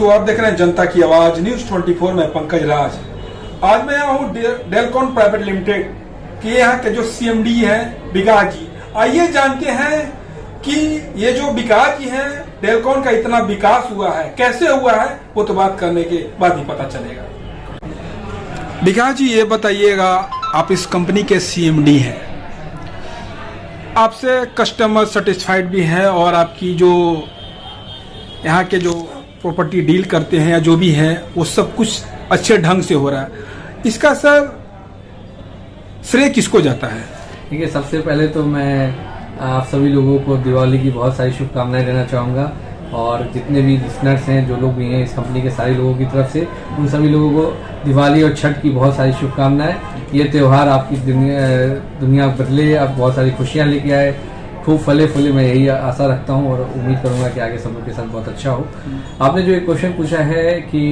दोस्तों, आप देख रहे हैं जनता की आवाज न्यूज 24 में पंकज राज। आज मैं यहाँ हूँ डेलकॉन प्राइवेट लिमिटेड के यहाँ के जो सीएमडी हैं विकास जी। आइए जानते हैं कि ये जो विकास जी हैं, डेलकॉन का इतना विकास हुआ है, कैसे हुआ है, वो तो बात करने के बाद ही पता चलेगा। विकास जी, ये बताइएगा, आप इस कंपनी के सीएमडी हैं, आपसे कस्टमर सेटिस्फाइड भी है और आपकी जो यहाँ के जो प्रॉपर्टी डील करते हैं या जो भी है वो सब कुछ अच्छे ढंग से हो रहा है। इसका सर श्रेय किसको जाता है? देखिए, सबसे पहले तो मैं आप सभी लोगों को दिवाली की बहुत सारी शुभकामनाएं देना चाहूँगा और जितने भी लिसनर्स हैं, जो लोग भी हैं इस कंपनी के सारे लोगों की तरफ से, उन सभी लोगों को दिवाली और छठ की बहुत सारी शुभकामनाएं। ये त्यौहार आपकी दुनिया बदले, आप बहुत सारी खुशियाँ लेके आए, खूब फले फूले, मैं यही आशा रखता हूँ और उम्मीद करूँगा कि आगे सब लोग के साथ बहुत अच्छा हो। आपने जो एक क्वेश्चन पूछा है कि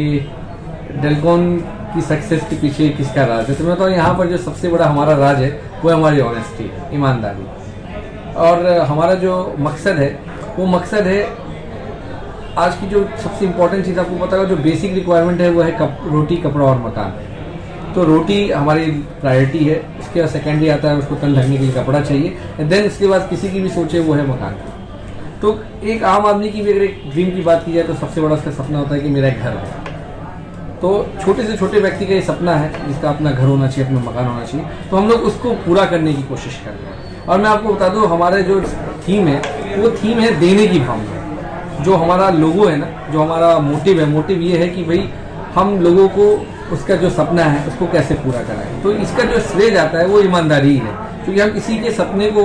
डेलकॉन की सक्सेस के पीछे किसका राज है, तो मैं बताऊँ, यहाँ पर जो सबसे बड़ा हमारा राज है वो हमारी ऑनेस्टी, ईमानदारी, और हमारा जो मकसद है वो मकसद है, आज की जो सबसे इम्पोर्टेंट चीज़ आपको पता होगा, जो बेसिक रिक्वायरमेंट है वो है रोटी, कपड़ा और मकान। तो रोटी हमारी प्रायोरिटी है, इसके बाद सेकेंडरी आता है उसको तन ढकने के लिए कपड़ा चाहिए, देन इसके बाद किसी की भी सोचे वो है मकान। तो एक आम आदमी की भी अगर एक ड्रीम की बात की जाए तो सबसे बड़ा उसका सपना होता है कि मेरा एक घर है। तो छोटे से छोटे व्यक्ति का ये सपना है जिसका अपना घर होना चाहिए, अपना मकान होना चाहिए, तो हम लोग उसको पूरा करने की कोशिश कर रहे हैं। और मैं आपको बता दूं, हमारे जो थीम है वो थीम है देने की भावना। जो हमारा लोगो है ना, जो हमारा मोटिव है, मोटिव ये है कि भाई हम लोगों को उसका जो सपना है उसको कैसे पूरा कराएं। तो इसका जो श्रेय जाता है वो ईमानदारी है, क्योंकि हम किसी के सपने को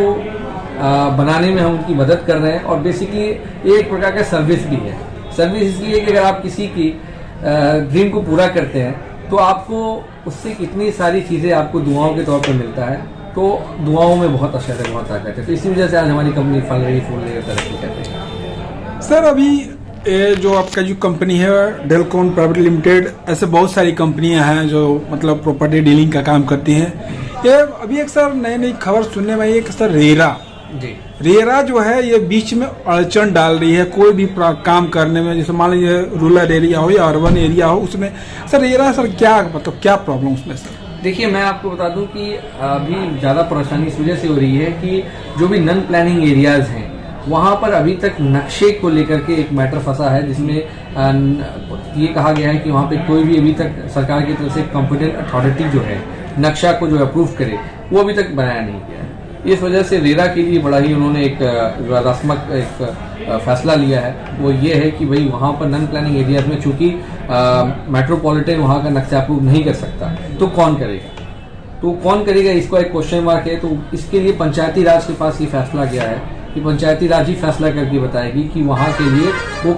बनाने में हम उनकी मदद कर रहे हैं और बेसिकली एक प्रकार का सर्विस भी है। सर्विस इसलिए कि अगर आप किसी की ड्रीम को पूरा करते हैं तो आपको उससे कितनी सारी चीज़ें आपको दुआओं के तौर पर मिलता है, तो दुआओं में बहुत असर है, बहुत ताकत है। तो इसी वजह से आज हमारी कंपनी फल रही, फूल रही और तरक्की कर रही है। सर, अभी जो आपका जो कंपनी है डेलकॉन प्राइवेट लिमिटेड, ऐसे बहुत सारी कंपनियां हैं जो मतलब प्रॉपर्टी डीलिंग का काम करती हैं। ये अभी एक सर नई खबर सुनने में, एक सर रेरा जो है ये बीच में अड़चन डाल रही है कोई भी काम करने में, जैसे मान लीजिए रूरल एरिया हो या अर्बन एरिया हो, उसमें सर रेरा सर क्या मतलब क्या प्रॉब्लम उसमें सर? देखिए, मैं आपको बता दूं कि अभी ज़्यादा परेशानी इस वजह से हो रही है कि जो भी नॉन प्लानिंग एरियाज हैं वहाँ पर अभी तक नक्शे को लेकर के एक मैटर फंसा है, जिसमें ये कहा गया है कि वहाँ पे कोई भी अभी तक सरकार की तरफ से कॉम्पिटेंट अथॉरिटी जो है नक्शा को जो अप्रूव करे वो अभी तक बनाया नहीं गया है। इस वजह से रेरा के लिए बड़ा ही उन्होंने एक विवादात्मक एक फैसला लिया है। वो ये है कि भाई वहाँ पर नॉन प्लानिंग एरियाज में चूंकि मेट्रोपॉलिटन वहाँ का नक्शा अप्रूव नहीं कर सकता, तो कौन करेगा? तो कौन करेगा, इसको एक क्वेश्चन मार्क है। तो इसके लिए पंचायती राज के पास ये फैसला गया है कि पंचायती राज ही फैसला करके बताएगी कि वहाँ के लिए वो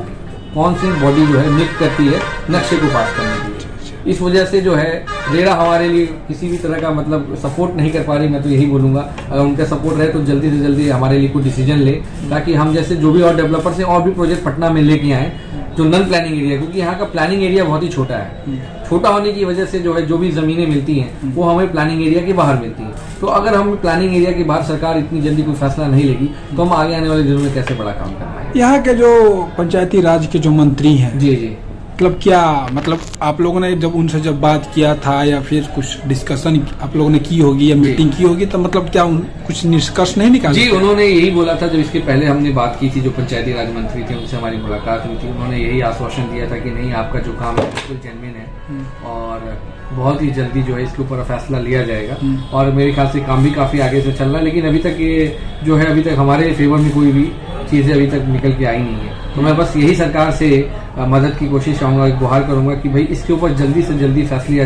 कौन सी बॉडी जो है नियुक्त करती है नक्शे को पास करने के लिए। इस वजह से जो है रेरा हमारे लिए किसी भी तरह का मतलब सपोर्ट नहीं कर पा रही। मैं तो यही बोलूँगा, अगर उनका सपोर्ट रहे तो जल्दी से जल्दी हमारे लिए कोई डिसीजन ले, ताकि हम जैसे जो भी और डेवलपर्स हैं और भी प्रोजेक्ट पटना में लेके आए जो नॉन प्लानिंग एरिया, क्योंकि यहाँ का प्लानिंग एरिया बहुत ही छोटा है। छोटा होने की वजह से जो है जो भी जमीनें मिलती हैं वो हमें प्लानिंग एरिया के बाहर मिलती हैं। तो अगर हम प्लानिंग एरिया के बाहर सरकार इतनी जल्दी कोई फैसला नहीं लेगी तो हम आगे आने वाले दिनों में कैसे बड़ा काम करना है। यहाँ के जो पंचायती राज के जो मंत्री हैं, जी मतलब क्या मतलब आप लोगों ने जब उनसे जब बात किया था या फिर कुछ डिस्कशन आप लोगों ने की होगी या मीटिंग की होगी, तो मतलब क्या कुछ निष्कर्ष नहीं निकाला? जी, उन्होंने यही बोला था। जब इसके पहले हमने बात की थी, जो पंचायती राज मंत्री थे उनसे हमारी मुलाकात हुई थी, उन्होंने यही आश्वासन दिया था कि नहीं, आपका जो काम है बिल्कुल जेन्युइन है और बहुत ही जल्दी जो है इसके ऊपर फैसला लिया जाएगा। और मेरे ख्याल से काम भी काफी आगे से चल रहा है, लेकिन अभी तक ये जो है अभी तक हमारे फेवर में कोई भी चीजें अभी तक निकल के आई नहीं है। तो मैं बस यही सरकार से मदद की कोशिश चाहूँगा, एक गुहार करूँगा कि भाई इसके ऊपर जल्दी से जल्दी फैसला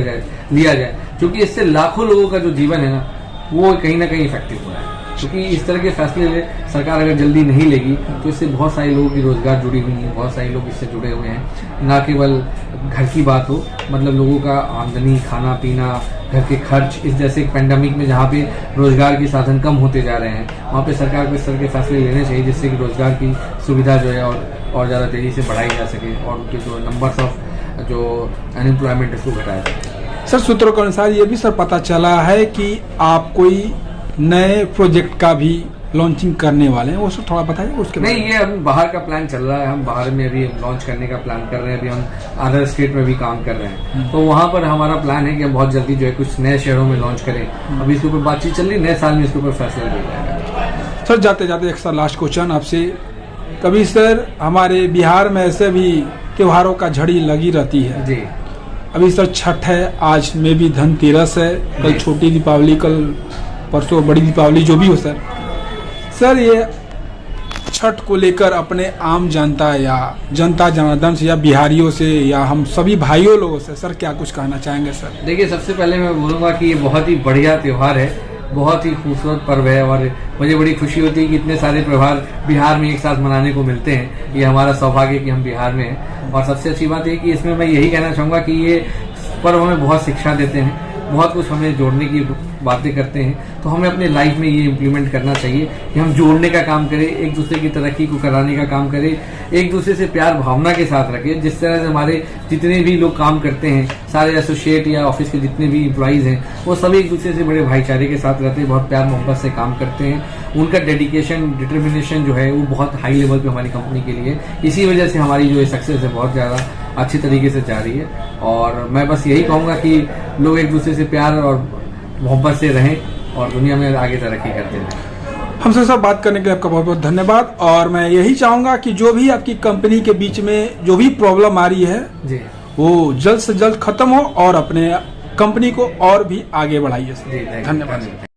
लिया जाए, क्योंकि इससे लाखों लोगों का जो जीवन है ना वो कहीं ना कहीं इफेक्टिव हो रहा है। क्योंकि इस तरह के फैसले सरकार अगर जल्दी नहीं लेगी तो इससे बहुत सारे लोगों की रोजगार जुड़ी हुई है, बहुत सारे लोग इससे जुड़े हुए हैं। ना केवल घर की बात हो, मतलब लोगों का आमदनी, खाना पीना, घर के खर्च, इस जैसे एक पेंडेमिक में जहाँ पे रोजगार के साधन कम होते जा रहे हैं, वहाँ पे सरकार को इस तरह के फैसले लेने चाहिए जिससे कि रोजगार की सुविधा जो है और ज़्यादा तेज़ी से बढ़ाई जा सके और उनके जो नंबर्स ऑफ जो अनएम्प्लॉयमेंट इसको घटाया जाए। सर, सूत्रों के अनुसार ये भी सर पता चला है कि आप कोई नए प्रोजेक्ट का भी लॉन्चिंग करने वाले हैं, वो सब थोड़ा बताइए उसके बारे नहीं, ये हम बाहर का प्लान चल रहा है, हम बाहर में अभी लॉन्च करने का प्लान कर रहे हैं, अभी हम अदर स्टेट में भी काम कर रहे हैं, तो वहाँ पर हमारा प्लान है कि हम बहुत जल्दी जो है कुछ नए शहरों में लॉन्च करें। अभी इसके ऊपर बातचीत चल रही है, नए साल में इसके ऊपर फैसला लिया जाएगा। सर जाते जाते एक सर लास्ट क्वेश्चन आपसे, कभी सर हमारे बिहार में ऐसे भी त्योहारों का झड़ी लगी रहती है जी। अभी सर छठ है, आज में भी धनतेरस है, कल छोटी दीपावली, कल परसों बड़ी दीपावली, जो भी हो सर ये छठ को लेकर अपने आम जनता या जनता जनार्दन से या बिहारियों से या हम सभी भाइयों लोगों से सर क्या कुछ कहना चाहेंगे सर? देखिए, सबसे पहले मैं बोलूँगा कि ये बहुत ही बढ़िया त्यौहार है, बहुत ही खूबसूरत पर्व है और मुझे बड़ी खुशी होती है कि इतने सारे त्यौहार बिहार में एक साथ मनाने को मिलते हैं। ये हमारा सौभाग्य कि हम बिहार में हैं। और सबसे अच्छी बात है कि इसमें मैं यही कहना चाहूँगा कि ये पर्व हमें बहुत शिक्षा देते हैं, बहुत कुछ हमें जोड़ने की बातें करते हैं, तो हमें अपने लाइफ में ये इम्प्लीमेंट करना चाहिए कि हम जोड़ने का काम करें, एक दूसरे की तरक्की को कराने का काम करें, एक दूसरे से प्यार भावना के साथ रखें। जिस तरह से हमारे जितने भी लोग काम करते हैं, सारे एसोसिएट या ऑफिस के जितने भी एम्प्लॉइज हैं, वो सभी एक दूसरे से बड़े भाईचारे के साथ रहते हैं, बहुत प्यार मोहब्बत से काम करते हैं। उनका डेडिकेशन, डिटर्मिनेशन जो है वो बहुत हाई लेवल पे हमारी कंपनी के लिए, इसी वजह से हमारी जो सक्सेस है बहुत ज़्यादा अच्छी तरीके से जा रही है। और मैं बस यही कहूँगा कि लोग एक दूसरे से प्यार और मोहब्बत से रहें और दुनिया में आगे तरक्की करते रहें। हमसे सब बात करने के लिए आपका बहुत बहुत धन्यवाद। और मैं यही चाहूँगा कि जो भी आपकी कंपनी के बीच में जो भी प्रॉब्लम आ रही है जी, वो जल्द से जल्द खत्म हो और अपने कंपनी को और भी आगे बढ़ाइए। जी, धन्यवाद।